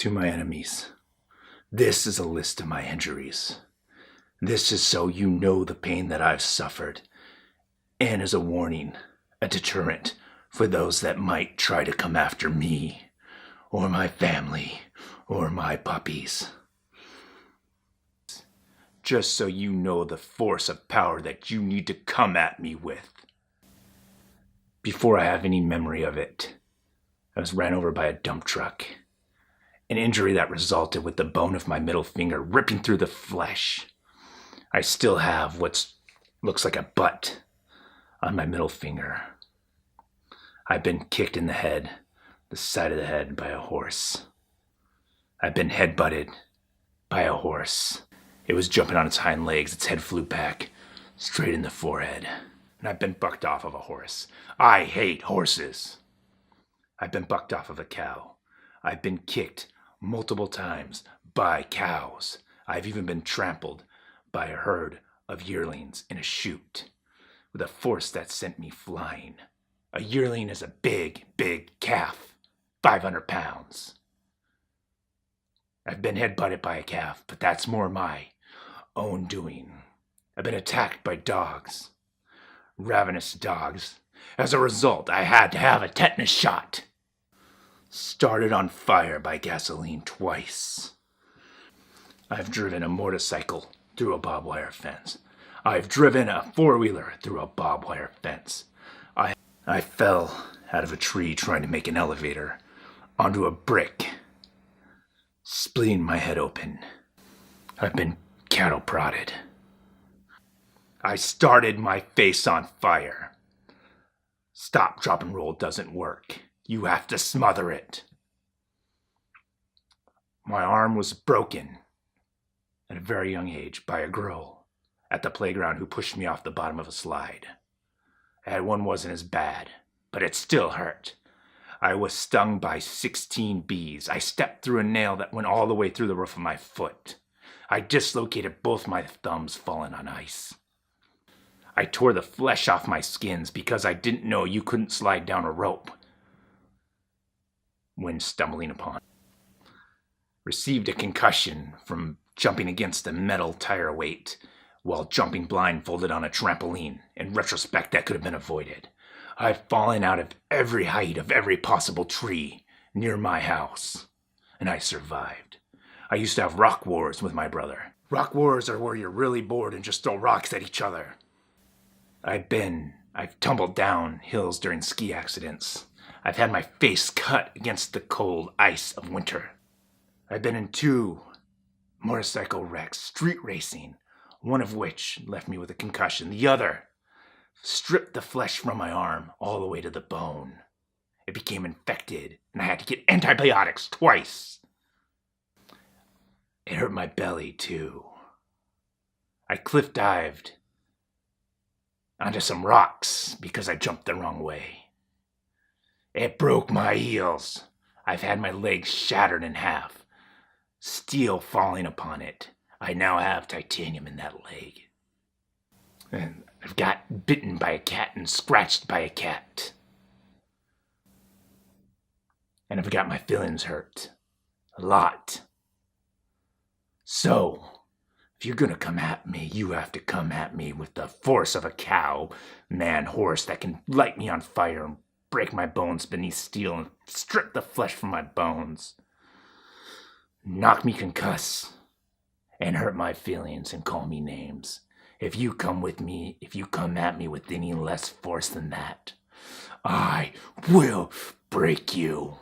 To my enemies, this is a list of my injuries. This is so you know the pain that I've suffered, and as a warning, a deterrent for those that might try to come after me, or my family, or my puppies. Just so you know the force of power that you need to come at me with. Before I have any memory of it, I was ran over by a dump truck. An injury that resulted with the bone of my middle finger ripping through the flesh. I still have what looks like a butt on my middle finger. I've been kicked in the head, the side of the head, by a horse. I've been headbutted by a horse. It was jumping on its hind legs, its head flew back, straight in the forehead. And I've been bucked off of a horse. I hate horses. I've been bucked off of a cow. I've been kicked multiple times by cows. I've even been trampled by a herd of yearlings in a chute with a force that sent me flying. A yearling is a big, big calf, 500 pounds. I've been headbutted by a calf, but that's more my own doing. I've been attacked by dogs, ravenous dogs. As a result, I had to have a tetanus shot. Started on fire by gasoline twice. I've driven a motorcycle through a barbed wire fence. I've driven a four-wheeler through a barbed wire fence. I fell out of a tree trying to make an elevator onto a brick, splitting my head open. I've been cattle prodded. I started my face on fire. Stop, drop, and roll doesn't work. You have to smother it. My arm was broken at a very young age by a girl at the playground who pushed me off the bottom of a slide. That one wasn't as bad, but it still hurt. I was stung by 16 bees. I stepped through a nail that went all the way through the roof of my foot. I dislocated both my thumbs falling on ice. I tore the flesh off my skins because I didn't know you couldn't slide down a rope when stumbling upon. Received a concussion from jumping against a metal tire weight while jumping blindfolded on a trampoline. In retrospect, that could have been avoided. I've fallen out of every height of every possible tree near my house, and I survived. I used to have rock wars with my brother. Rock wars are where you're really bored and just throw rocks at each other. I've tumbled down hills during ski accidents. I've had my face cut against the cold ice of winter. I've been in 2 motorcycle wrecks, street racing, one of which left me with a concussion. The other stripped the flesh from my arm all the way to the bone. It became infected, and I had to get antibiotics twice. It hurt my belly, too. I cliff dived onto some rocks because I jumped the wrong way. It broke my heels. I've had my legs shattered in half, steel falling upon it. I now have titanium in that leg. And I've got bitten by a cat and scratched by a cat. And I've got my feelings hurt. A lot. So, if you're gonna come at me, you have to come at me with the force of a cow, man, horse that can light me on fire and break my bones beneath steel and strip the flesh from my bones. Knock me concuss and hurt my feelings and call me names. If you come at me with any less force than that, I will break you.